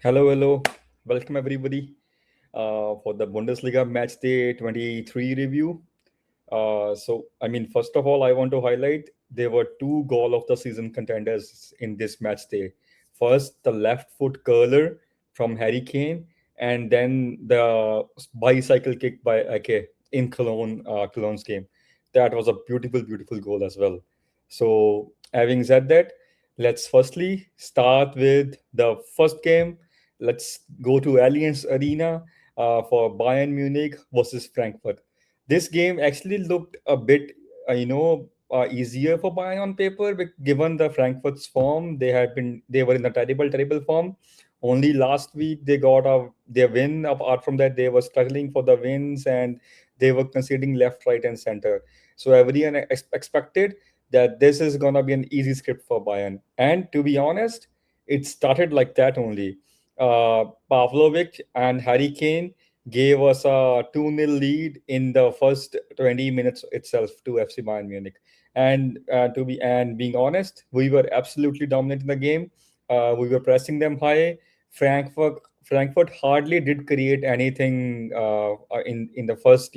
Hello, hello. Welcome everybody for the Bundesliga Matchday 23 review. First of all, I want to highlight there were two goal of the season contenders in this match day. First, the left foot curler from Harry Kane, and then the bicycle kick by Ake in Cologne's game. That was a beautiful, beautiful goal as well. So, having said that, let's firstly start with the first game. Let's go to Allianz Arena for Bayern Munich versus Frankfurt. This game actually looked a bit, easier for Bayern on paper, given the Frankfurt's form. They were in a terrible, terrible form. Only last week they got their win. Apart from that, they were struggling for the wins and they were conceding left, right, and center. So everyone expected that this is gonna be an easy script for Bayern. And to be honest, it started like that only. Pavlović and Harry Kane gave us a 2-0 lead in the first 20 minutes itself to FC Bayern Munich. And being honest, we were absolutely dominating the game. We were pressing them high. Frankfurt hardly did create anything in the first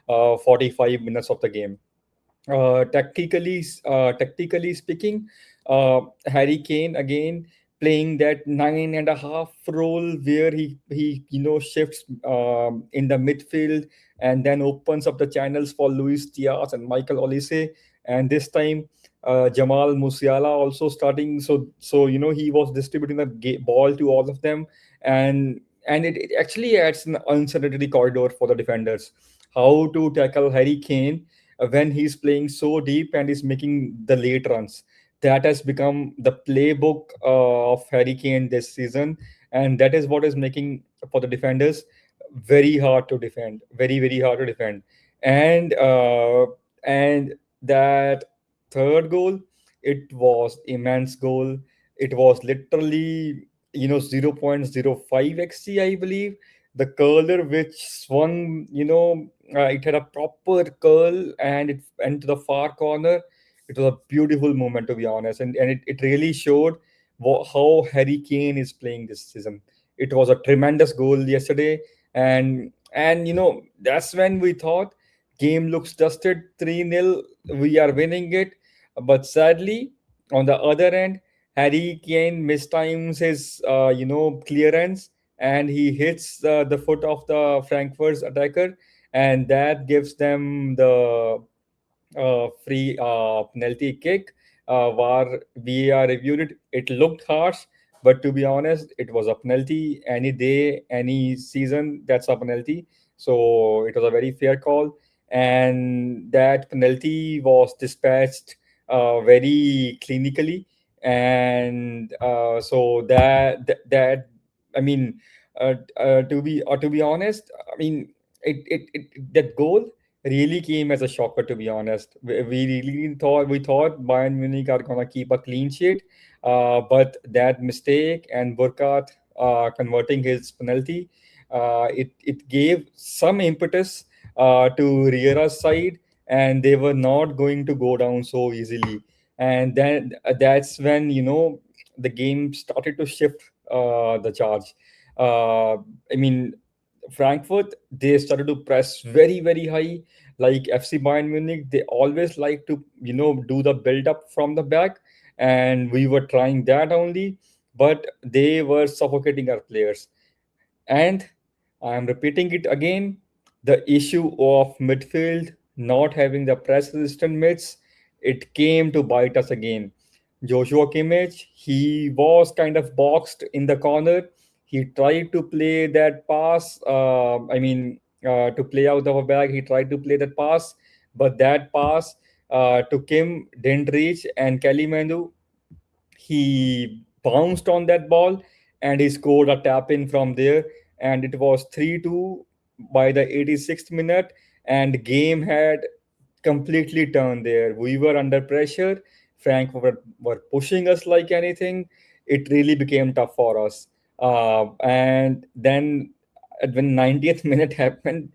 45 minutes of the game. Tactically speaking, Harry Kane again playing that 9.5 role where he shifts in the midfield and then opens up the channels for Luis Diaz and Michael Olise. And this time, Jamal Musiala also starting. So he was distributing the ball to all of them, and it actually adds an uncertainty corridor for the defenders. How to tackle Harry Kane when he's playing so deep and is making the late runs. That has become the playbook of Harry Kane this season, and that is what is making for the defenders very hard to defend, very very hard to defend. And that third goal, it was immense goal. It was literally 0.05 xg, I believe. The curler which swung, it had a proper curl and it went to the far corner. It was a beautiful moment, to be honest, and it really showed how Harry Kane is playing this season. It was a tremendous goal yesterday, and that's when we thought game looks dusted, 3-0, we are winning it. But sadly, on the other end, Harry Kane mistimes his clearance, and he hits the foot of the Frankfurt's attacker, and that gives them the free penalty kick. VAR VAR reviewed it. It looked harsh, but to be honest, it was a penalty. Any day, any season, that's a penalty. So it was a very fair call, and that penalty was dispatched very clinically. And so that I mean, to be honest, I mean, that goal really came as a shocker, to be honest. We really thought Bayern Munich are gonna keep a clean sheet, but that mistake and Burkhardt converting his penalty, it gave some impetus to Riera's side, and they were not going to go down so easily. And then that's when the game started to shift the charge. I mean, Frankfurt, they started to press very, very high. Like FC Bayern Munich, they always like to, do the build up from the back. And we were trying that only, but they were suffocating our players. And I am repeating it again, the issue of midfield not having the press resistant mids, it came to bite us again. Joshua Kimmich, he was kind of boxed in the corner. He tried to play that pass. To play out of a bag, he tried to play that pass, but that pass to Kim didn't reach. And Kalimandu, he bounced on that ball and he scored a tap in from there. And it was 3-2 by the 86th minute. And game had completely turned there. We were under pressure. Were pushing us like anything. It really became tough for us. And then when 90th minute happened,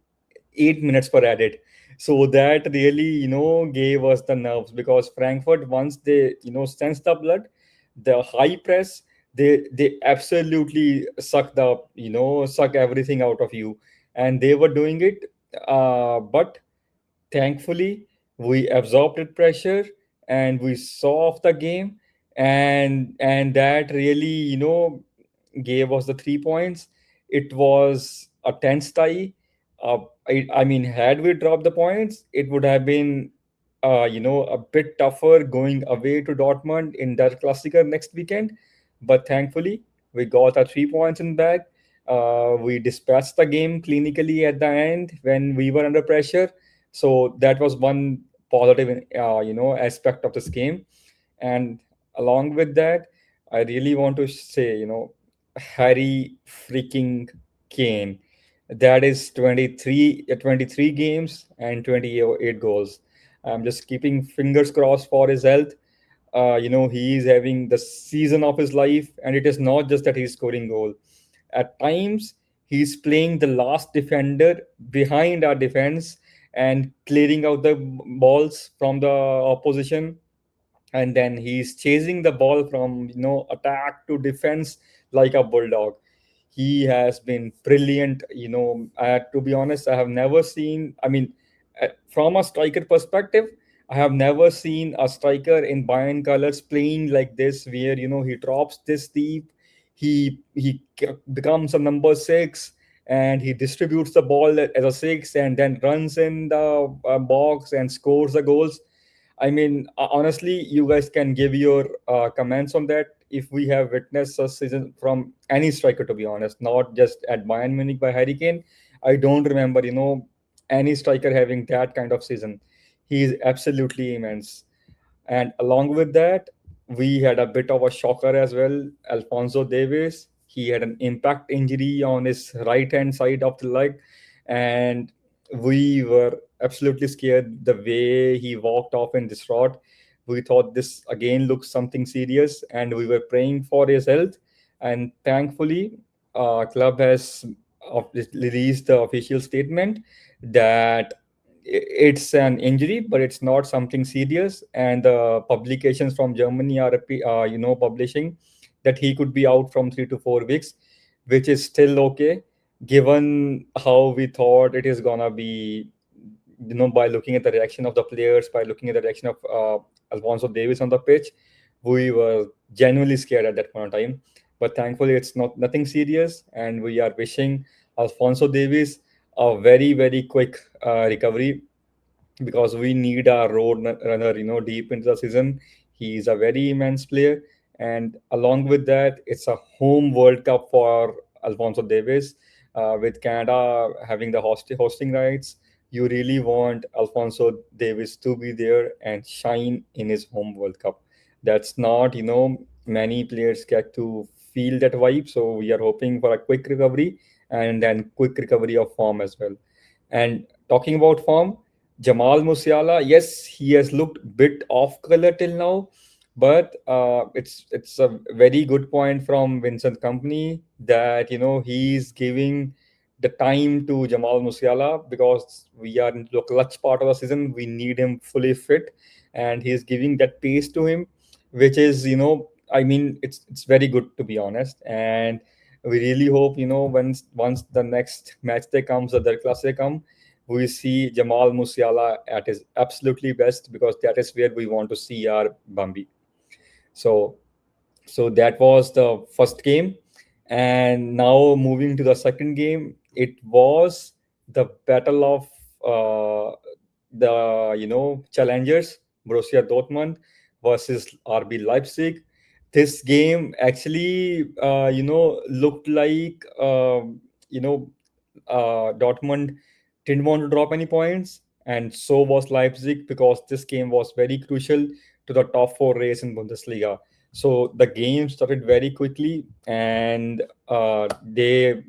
8 minutes were added. So that really, gave us the nerves because Frankfurt, once they, sensed the blood, the high press, they absolutely suck everything out of you, and they were doing it. But thankfully, we absorbed the pressure and we saw off the game, and that really gave us the 3 points. It was a tense tie. I mean, had we dropped the points, it would have been a bit tougher going away to Dortmund in that Klassiker next weekend. But thankfully, we got our 3 points in back. We dispatched the game clinically at the end when we were under pressure. So that was one positive, aspect of this game. And along with that, I really want to say, Harry freaking Kane. That is 23 games and 28 goals. I'm just keeping fingers crossed for his health. He is having the season of his life, and it is not just that he's scoring goal. At times, he's playing the last defender behind our defense and clearing out the balls from the opposition, and then he's chasing the ball from attack to defense like a bulldog. He has been brilliant. To be honest, I have never seen, I mean, from a striker perspective, I have never seen a striker in Bayern colors playing like this, where he drops this deep, becomes a number 6, and he distributes the ball as a 6 and then runs in the box and scores the goals. I mean, honestly, you guys can give your comments on that. If we have witnessed a season from any striker, to be honest, not just at Bayern Munich by Harry Kane, I don't remember, any striker having that kind of season. He is absolutely immense. And along with that, we had a bit of a shocker as well. Alphonso Davies, he had an impact injury on his right hand side of the leg, and we were absolutely scared the way he walked off in this route. We thought this again looks something serious, and we were praying for his health. And thankfully, club has released the official statement that it's an injury, but it's not something serious. And the publications from Germany are, publishing that he could be out from 3 to 4 weeks, which is still okay, given how we thought it is gonna be. By looking at the reaction of the players, by looking at the reaction of Alphonso Davies on the pitch, we were genuinely scared at that point of time. But thankfully, it's nothing serious, and we are wishing Alphonso Davies a very, very quick recovery, because we need a runner, deep into the season. He's a very immense player, and along with that, it's a home World Cup for Alphonso Davies. With Canada having the hosting rights, you really want Alphonso Davies to be there and shine in his home World Cup. That's not, many players get to feel that vibe. So we are hoping for a quick recovery, and then quick recovery of form as well. And talking about form, Jamal Musiala, yes, he has looked bit off color till now, but it's a very good point from Vincent Company that he's giving the time to Jamal Musiala, because we are in the clutch part of the season. We need him fully fit, and he's giving that pace to him, which is I mean, it's very good, to be honest. And we really hope once the next match day comes, or the Classic come, we see Jamal Musiala at his absolutely best, because that is where we want to see our Bambi. So that was the first game, and now moving to the second game, it was the battle of the challengers, Borussia Dortmund versus RB Leipzig. This game actually looked like Dortmund didn't want to drop any points, and so was Leipzig, because this game was very crucial to the top 4 race in Bundesliga. So the game started very quickly, and they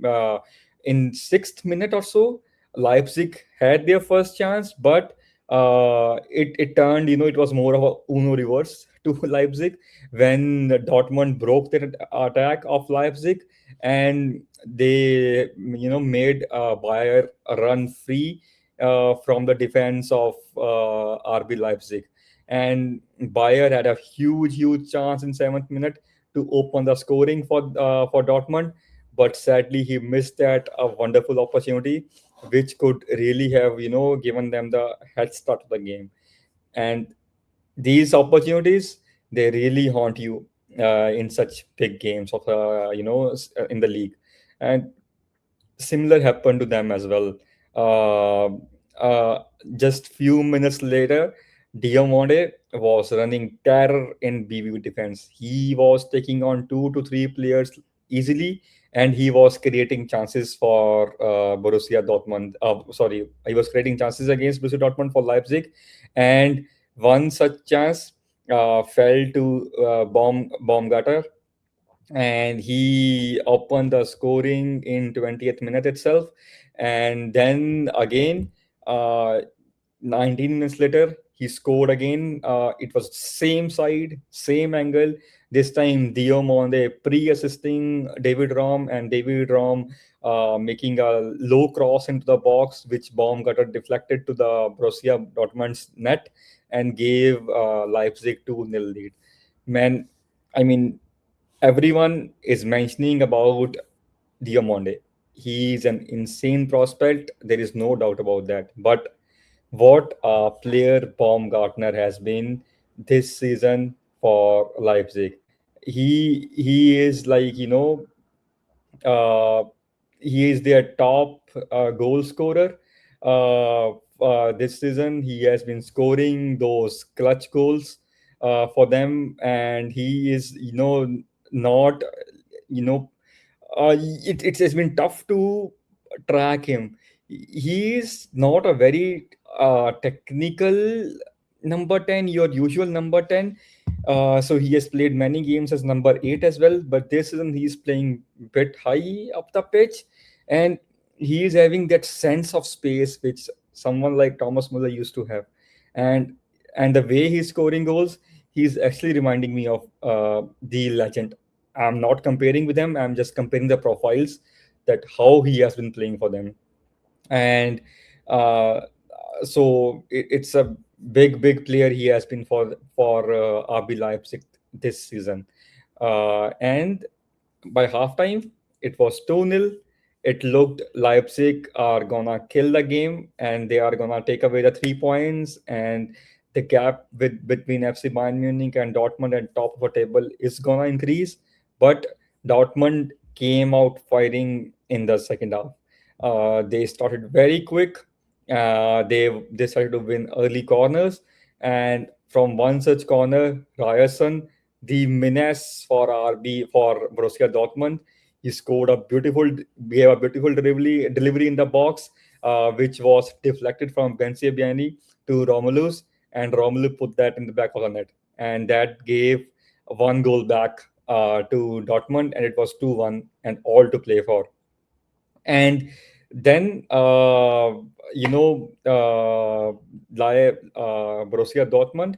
in 6th minute or so, Leipzig had their first chance, but it turned, it was more of a Uno reverse to Leipzig when Dortmund broke the attack of Leipzig, and they made Bayer run free from the defense of RB Leipzig. And Bayer had a huge chance in 7th minute, to open the scoring for Dortmund, but sadly he missed that a wonderful opportunity, which could really have given them the head start of the game. And these opportunities, they really haunt you in such big games of in the league. And similar happened to them as well. Uh, just few minutes later, Diomande was running terror in BVB defense. He was taking on 2 to 3 players easily, and he was creating chances for Borussia Dortmund. Sorry, he was creating chances against Borussia Dortmund for Leipzig, and one such chance fell to Baumgartner, and he opened the scoring in 20th minute itself. And then again, uh, 19 minutes later, he scored again. It was same side, same angle. This time, Diomande pre-assisting David Rom, and David Rom making a low cross into the box, which Baumgartner deflected to the Borussia Dortmund's net and gave Leipzig 2-0 lead. Man, I mean, everyone is mentioning about Diomande. He's an insane prospect. There is no doubt about that. But what a player Baumgartner has been this season for Leipzig. He is like uh, he is their top goal scorer. This season, he has been scoring those clutch goals for them, and he is not you know it has been tough to track him. He is not a very technical number 10, your usual number 10. So he has played many games as number 8 as well, but this season he's playing bit high up the pitch, and he is having that sense of space which someone like Thomas Muller used to have. And the way he's scoring goals, he's actually reminding me of the legend. I'm not comparing with them, I'm just comparing the profiles, that how he has been playing for them. And uh, so it's a big player he has been for RB Leipzig this season. And by halftime, it was 2-0. It looked Leipzig are gonna kill the game, and they are gonna take away the 3 points, and the gap between FC Bayern Munich and Dortmund at top of the table is gonna increase. But Dortmund came out fighting in the second half. They started very quick. They started to win early corners, and from one such corner, Ryerson, the menace for Borussia Dortmund, he scored gave a beautiful delivery in the box, which was deflected from Bensebaini to Romulus, and Romelu put that in the back of the net, and that gave one goal back to Dortmund, and it was 2-1 and all to play for. And then Borussia Dortmund,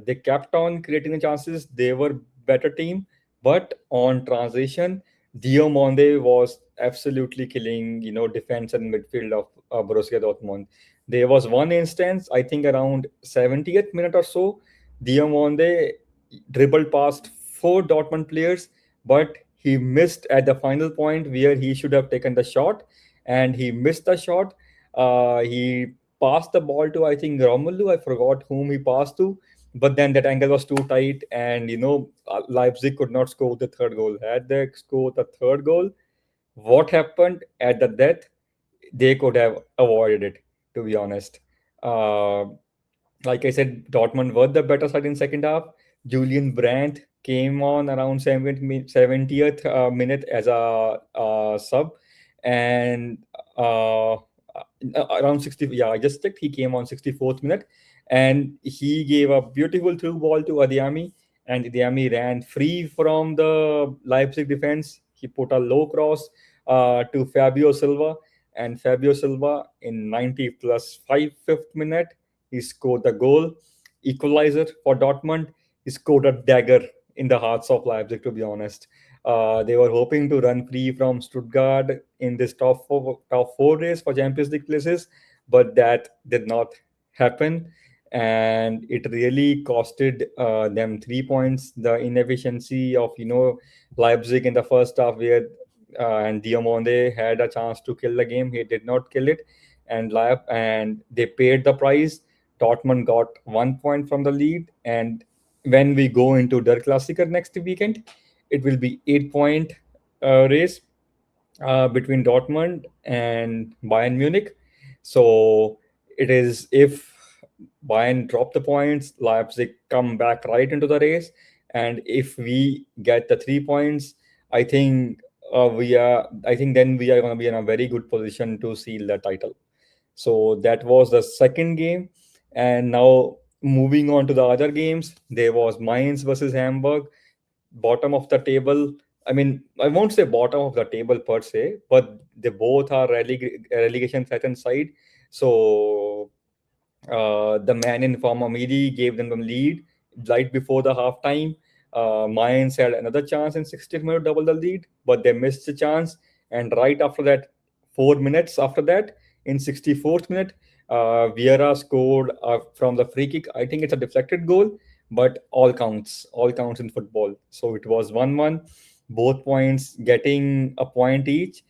they kept on creating the chances. They were better team, but on transition, Diomande was absolutely killing defense and midfield of Borussia Dortmund. There was one instance, I think around 70th minute or so, Diomande dribbled past 4 Dortmund players, but he missed at the final point where he should have taken the shot, and he missed the shot. He passed the ball to, I think, Romelu. I forgot whom he passed to, but then that angle was too tight, and Leipzig could not score the third goal. Had they scored the third goal, what happened at the death? They could have avoided it, to be honest. Uh, like I said, Dortmund were the better side in second half. Julian Brandt came on around 70th minute as a sub, and around 60. Yeah, I just checked. He came on 64th minute, and he gave a beautiful through ball to Adiami, and Adiami ran free from the Leipzig defense. He put a low cross to Fábio Silva, and Fábio Silva in 90 plus 5th minute, he scored the goal, equalizer for Dortmund. He scored a dagger in the hearts of Leipzig, to be honest. They were hoping to run free from Stuttgart in this top four race for Champions League places, but that did not happen. and it really costed them 3 points. The inefficiency of Leipzig in the first half, where and Diomande had a chance to kill the game, he did not kill it, and they paid the price. Dortmund got 1 point from the lead, and when we go into Der Klassiker next weekend, it will be 8 point race between Dortmund and Bayern Munich. So it is, if Bayern drop the points, Leipzig come back right into the race, and if we get the 3 points, I think we are. I think then we are going to be in a very good position to seal the title. So that was the second game, and now moving on to the other games, there was Mainz versus Hamburg, bottom of the table. I mean, I won't say bottom of the table per se, but they both are relegation threatened side. So the man in form Amiri gave them the lead right before the halftime. Mayans had another chance in 60th minute, double the lead, but they missed the chance. And right after that, 4 minutes after that, in 64th minute, Vieira scored from the free kick. I think it's a deflected goal, but all counts in football. So it was 1-1, both points getting a point each,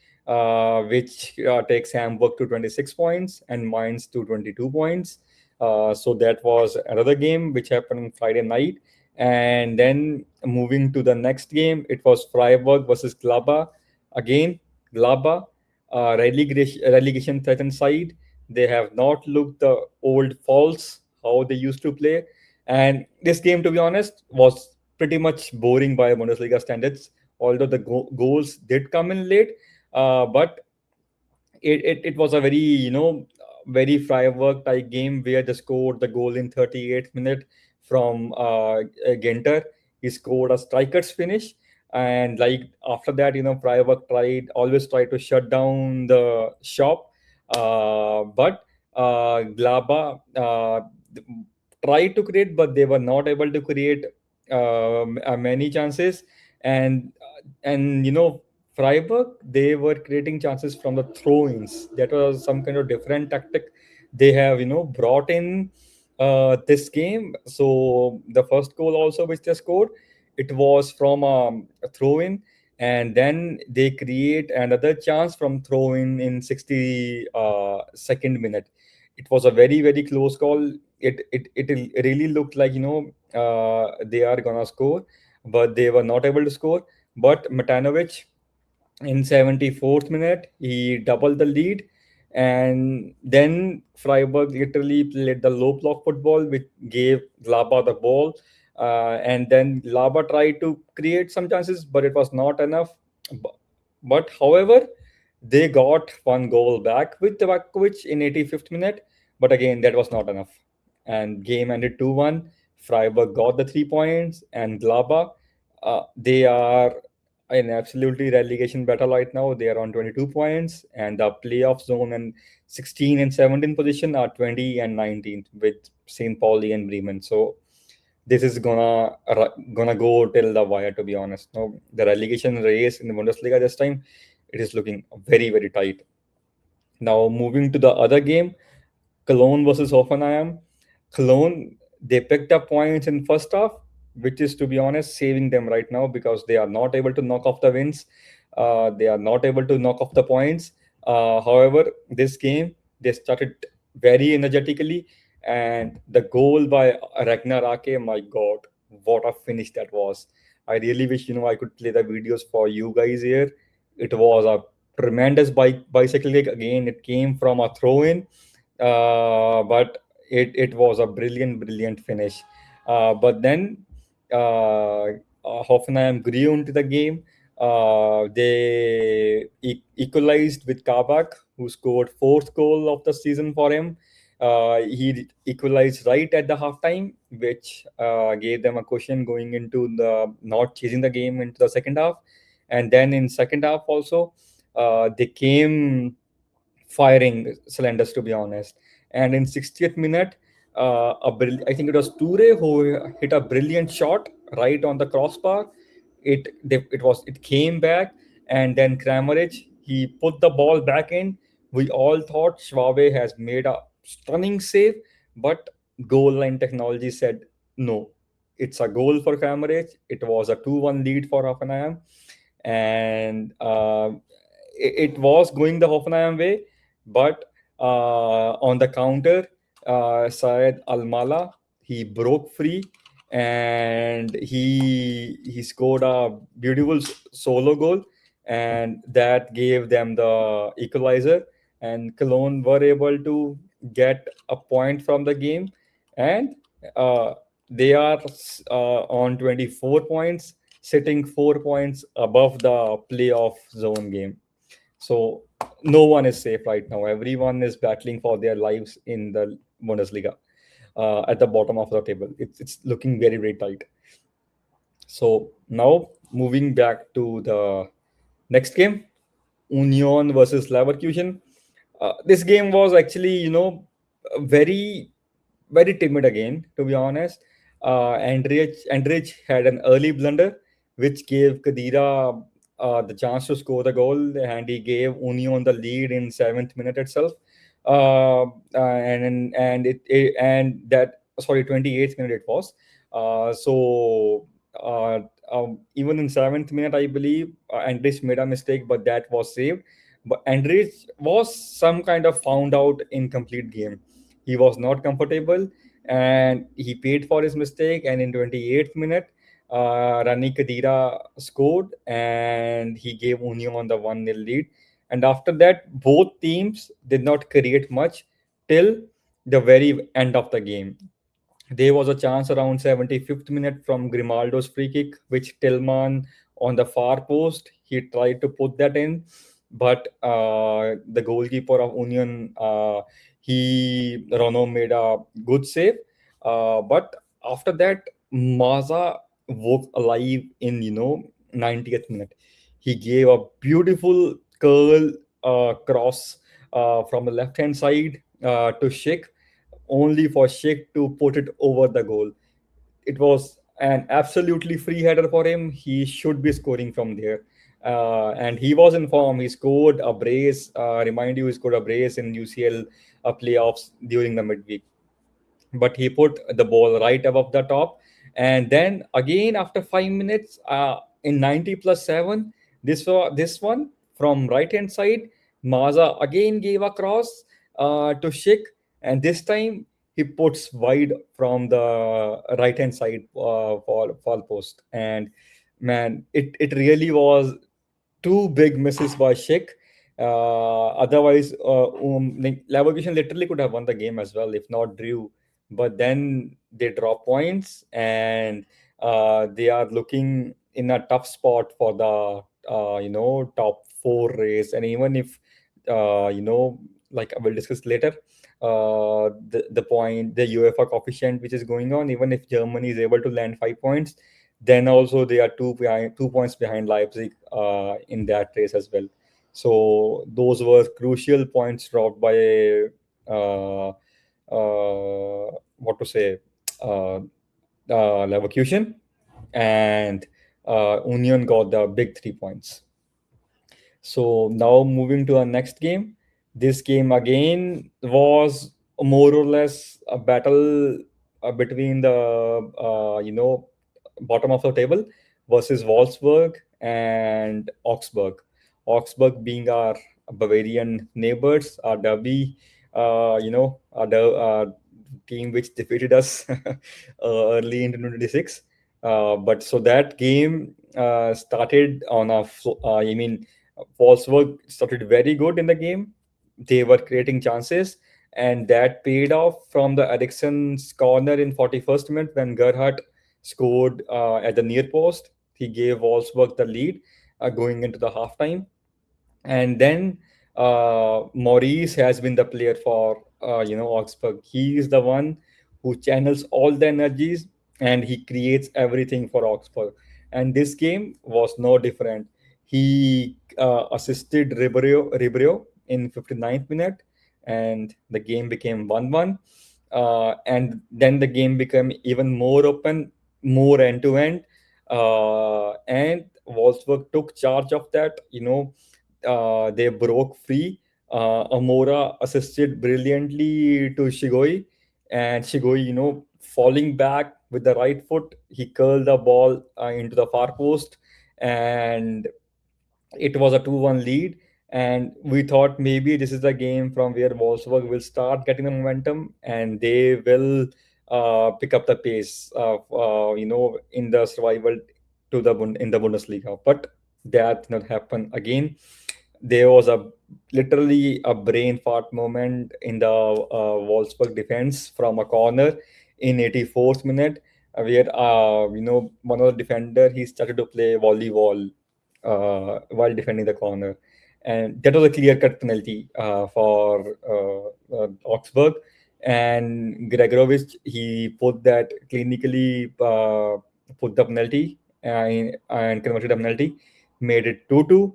which takes Hamburg to 26 points and Mainz to 22 points. So that was another game which happened on Friday night. And then moving to the next game, it was Freiburg versus Gladbach. Again, Gladbach, relegation threatened side. They have not looked the old false how they used to play. And this game, to be honest, was pretty much boring by Bundesliga standards. Although the goals did come in late, but it was a very very firework type game where they scored the goal in 38th minute from Genter. He scored a striker's finish, and like after that, Freiburg always tried to shut down the shop, but Glaba tried to create, but they were not able to create many chances, and Freiburg, they were creating chances from the throw-ins. That was some kind of different tactic they have, brought in this game. So the first goal also which they scored, it was from a throw-in, and then they create another chance from throw-in in 62nd minute. It was a very very close call. It really looked like they are gonna score, but they were not able to score. But Matanovic, in 74th minute, he doubled the lead, and then Freiburg literally played the low block football, which gave Laba the ball, and then Laba tried to create some chances, but it was not enough. But however, they got one goal back with Vakovic in 85th minute, but again that was not enough, and game ended 2-1. Freiburg got the 3 points, and Glaba, they are in absolutely relegation battle right now. They are on 22 points, and the playoff zone and 16 and 17 position are 20 and 19 with St. Pauli and Bremen. So this is gonna go till the wire, to be honest. No, the relegation race in the Bundesliga this time, it is looking very very tight. Now moving to the other game, Cologne versus Hoffenheim. Cologne, they picked up points in first half, which is, to be honest, saving them right now because they are not able to knock off the wins. They are not able to knock off the points. However, this game, they started very energetically, and the goal by Ragnar Ake, my God, what a finish that was. I really wish, I could play the videos for you guys here. It was a tremendous bicycle kick. Again, it came from a throw-in, but it was a brilliant finish. But then Hoffenheim grew into the game. They equalized with Kabak, who scored fourth goal of the season for him. He equalized right at the halftime, which gave them a cushion going into the not chasing the game into the second half. And then in second half also, they came firing cylinders, to be honest. And in 60th minute, I think it was Toure who hit a brilliant shot right on the crossbar. It came back, and then Kramaric, he put the ball back in. We all thought Schwabe has made a stunning save, but goal line technology said no. It's a goal for Cambridge. It was a 2-1 lead for Hoffenheim, and it was going the Hoffenheim way, but on the counter, Syed Almala, he broke free, and he scored a beautiful solo goal, and that gave them the equalizer, and Cologne were able to get a point from the game, and uh, they are on 24 points, sitting 4 points above the playoff zone game. So no one is safe right now. Everyone is battling for their lives in the Bundesliga, at the bottom of the table. It's looking very, very tight. So now moving back to the next game, Union versus Leverkusen. This game was actually, very, very timid again, to be honest. Andrich had an early blunder, which gave Kadira the chance to score the goal, and he gave Union the lead in 7th minute itself. And that, sorry, 28th minute it was. So even in 7th minute, I believe Andrich made a mistake, but that was saved. But Andrich was some kind of found out incomplete game. He was not comfortable, and he paid for his mistake. And in 28th minute, Rani Kadira scored, and he gave Union the 1-0 lead. And after that, both teams did not create much till the very end of the game. There was a chance around 75th minute from Grimaldo's free kick, which Tillman on the far post, he tried to put that in, but the goalkeeper of Union, Rono made a good save. But after that, Maza woke alive in 90th minute. He gave a beautiful curl cross from the left hand side to Sheikh, only for Sheikh to put it over the goal. It was an absolutely free header for him. He should be scoring from there. And he was in form. He scored a brace. Remind you, he scored a brace in UCL playoffs during the midweek. But he put the ball right above the top. And then again, after 5 minutes, in 90 plus 7, this one from right hand side, Maza again gave a cross to Sheikh, and this time he puts wide from the right hand side fall post. And man, it really was two big misses by Sheikh. Otherwise, Leverkusen literally could have won the game as well, if not drew. But then they drop points, and they are looking in a tough spot for the top four race. And even if like I will discuss later, the UEFA coefficient which is going on, even if Germany is able to land 5 points, then also they are 2 points behind Leipzig in that race as well. So those were crucial points dropped by what to say, Leverkusen, and Union got the big 3 points. So now moving to our next game. This game again was more or less a battle between the bottom of the table versus Wolfsburg and Augsburg. Augsburg being our Bavarian neighbors, our derby, our team which defeated us early in 2026. But so that game started on a, I mean, Wolfsburg started very good in the game. They were creating chances, and that paid off from the Eriksen's corner in 41st minute when Gerhardt scored at the near post. He gave Wolfsburg the lead going into the halftime. And then Maurice has been the player for Augsburg. He is the one who channels all the energies, and he creates everything for Augsburg. And this game was no different. He assisted Ribeiro in 59th minute, and the game became 1-1. And then the game became even more open, more end to end. And Wolfsburg took charge of that. They broke free. Amora assisted brilliantly to Shigoi, and Shigoi, falling back with the right foot, he curled the ball into the far post, and it was a 2-1 lead. And we thought maybe this is the game from where Wolfsburg will start getting the momentum and they will pick up the pace in the survival in the Bundesliga. But that did not happen again. There was a literally a brain fart moment in the Wolfsburg defense from a corner in 84th minute, where one of the defender, he started to play volleyball while defending the corner, and that was a clear cut penalty for Augsburg. And Gregorovic, he put that clinically, put the penalty and converted the penalty, made it 2-2.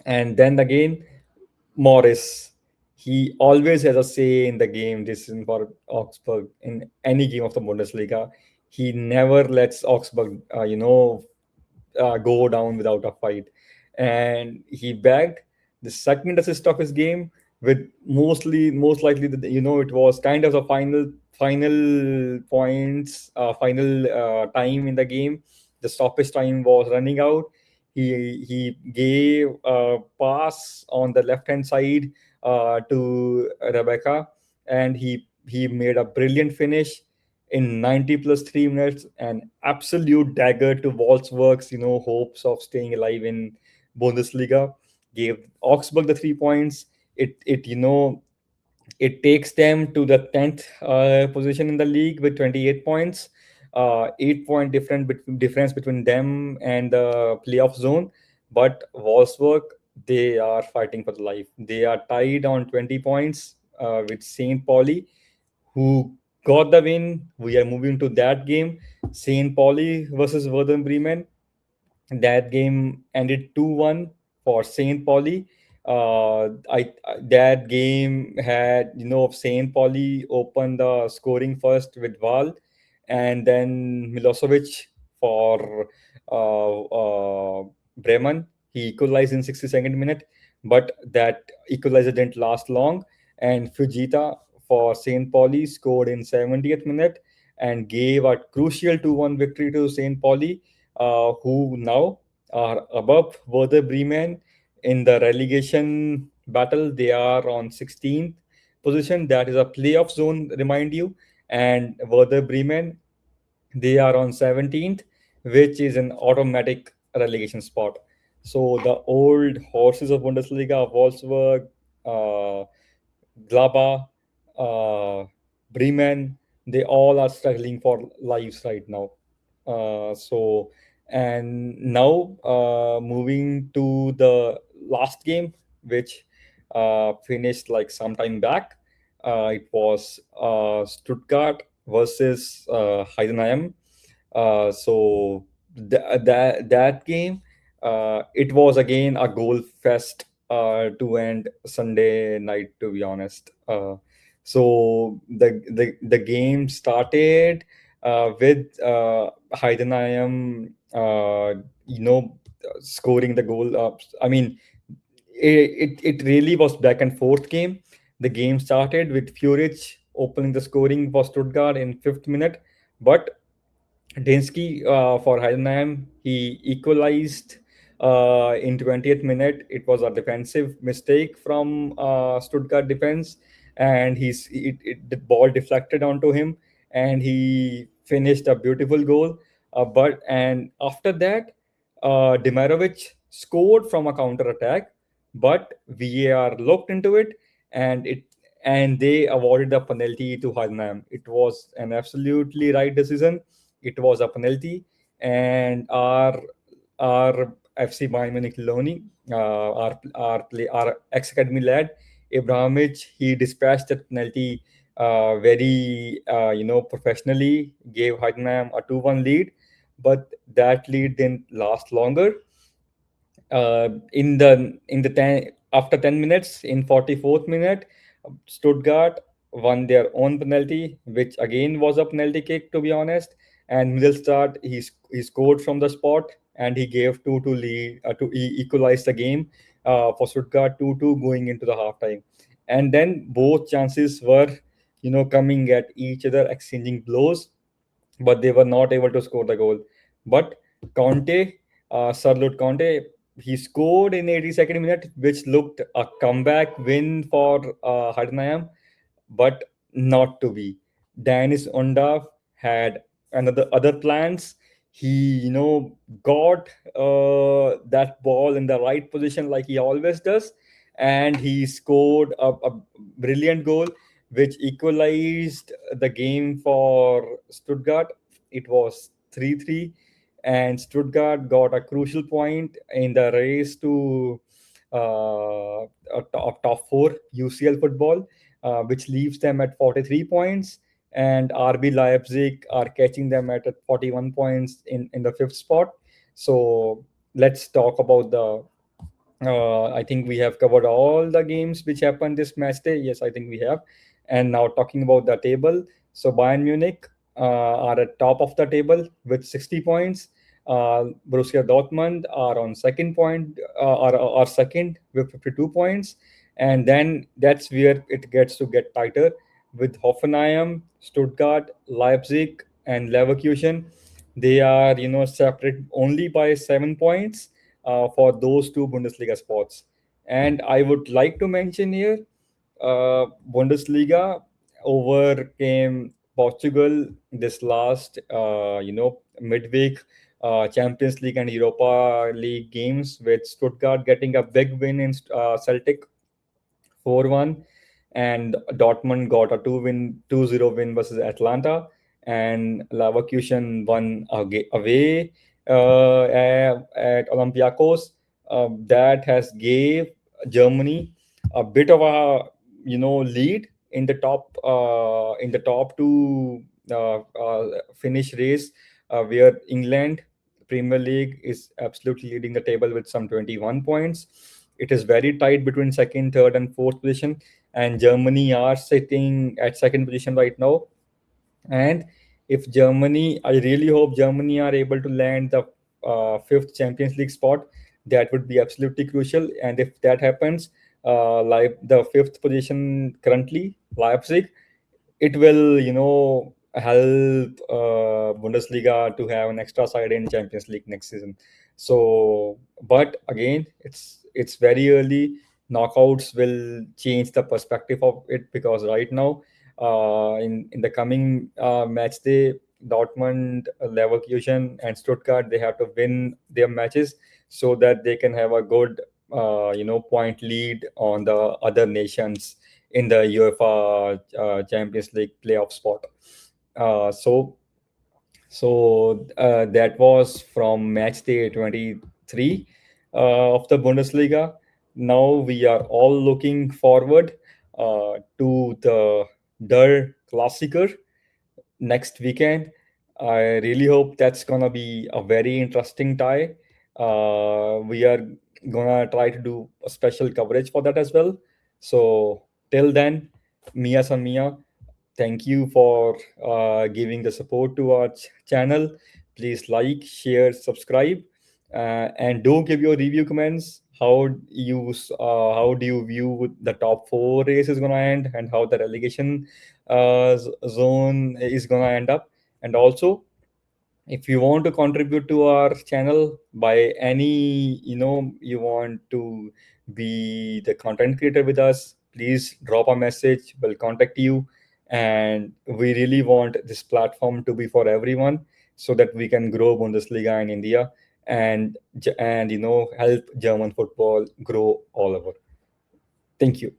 And then again, Morris, he always has a say in the game. This is for Augsburg in any game of the Bundesliga. He never lets Augsburg, go down without a fight. And he bagged the second assist of his game with most likely, it was kind of a final points, final time in the game. The stoppage time was running out. He gave a pass on the left hand side to Rebecca, and he made a brilliant finish in 90 plus 3 minutes, an absolute dagger to Wolfsburg's, hopes of staying alive in Bundesliga. Gave Augsburg the 3 points. It takes them to the 10th position in the league with 28 points. 8 point difference between them and the playoff zone. But Wolfsburg, they are fighting for the life. They are tied on 20 points with St. Pauli, who got the win. We are moving to that game. St. Pauli versus Werder Bremen. That game ended 2-1 for St. Pauli. I That game had, St. Pauli opened the scoring first with Val, and then Milosevic for Bremen. He equalized in 62nd minute, but that equalizer didn't last long. And Fujita for St. Pauli scored in 70th minute and gave a crucial 2-1 victory to St. Pauli, who now are above Werder Bremen in the relegation battle. They are on 16th position. That is a playoff zone, remind you. And Werder Bremen, they are on 17th, which is an automatic relegation spot. So the old horses of Bundesliga, Wolfsburg, uh, Glaba, Bremen, they all are struggling for lives right now. So, and now moving to the last game, which finished like some time back. It was Stuttgart versus Heidenheim. That game, it was again a goal fest to end Sunday night. To be honest, so the game started with Heidenheim, scoring the goal. I mean, it really was back and forth game. The game started with Furic opening the scoring for Stuttgart in 5th minute, but Dinsky for Heidenheim, he equalized in 20th minute. It was a defensive mistake from Stuttgart defense, and the ball deflected onto him, and he finished a beautiful goal. And after that, Demirovic scored from a counter attack, but VAR looked into it, and they awarded the penalty to Heidenheim. It was an absolutely right decision. It was a penalty, and our FC Bayern Munich Loni, our ex academy lad Ibrahimovic, he dispatched that penalty very professionally. Gave Heidenheim a 2-1 lead, but that lead didn't last longer. After 10 minutes, in 44th minute, Stuttgart won their own penalty, which again was a penalty kick, to be honest. And Mittelstadt, he scored from the spot, and he gave 2-2 lead to equalize the game for Stuttgart, 2-2 going into the halftime. And then both chances were coming at each other, exchanging blows, but they were not able to score the goal. But Conte, Charlotte Conte, he scored in 82nd minute, which looked a comeback win for Heidenheim, but not to be. Dennis Undav had another other plans. He, got that ball in the right position like he always does, and he scored a brilliant goal, which equalized the game for Stuttgart. It was 3-3, and Stuttgart got a crucial point in the race to top four UCL football, which leaves them at 43 points. And RB Leipzig are catching them at 41 points in the fifth spot. So let's talk about the. I think we have covered all the games which happened this match day. Yes, I think we have. And now talking about the table. So Bayern Munich are at top of the table with 60 points. Borussia Dortmund are on second point, are second with 52 points, and then that's where it gets to get tighter with Hoffenheim, Stuttgart, Leipzig, and Leverkusen. They are separate only by 7 points for those two Bundesliga spots. And I would like to mention here, Bundesliga overcame Portugal this last, midweek Champions League and Europa League games, with Stuttgart getting a big win in Celtic 4-1, and Dortmund got a 2-0 win versus Atlanta, and Leverkusen won away at Olympiacos. That has gave Germany a bit of a lead in the top two finish race, where England Premier League is absolutely leading the table with some 21 points. It is very tight between second, third, and fourth position, and Germany are sitting at second position right now. And if Germany, I really hope Germany are able to land the fifth Champions League spot. That would be absolutely crucial. And if that happens, like the fifth position currently, Leipzig, it will help Bundesliga to have an extra side in Champions League next season. So, but again, it's very early. Knockouts will change the perspective of it, because right now, in the coming match day, Dortmund, Leverkusen, and Stuttgart, they have to win their matches so that they can have a good point lead on the other nations in the UEFA Champions League playoff spot. So that was from match day 23 of the Bundesliga. Now we are all looking forward to the Der Klassiker next weekend. I really hope that's gonna be a very interesting tie. We are gonna try to do a special coverage for that as well. So till then, Mia San Mia, thank you for giving the support to our channel. Please like, share, subscribe, and do give your review comments. How do you view the top four race is gonna end, and how the relegation zone is gonna end up? And also, if you want to contribute to our channel by any, you want to be the content creator with us, please drop a message. We'll contact you. And we really want this platform to be for everyone, so that we can grow Bundesliga in India, and help German football grow all over. Thank you.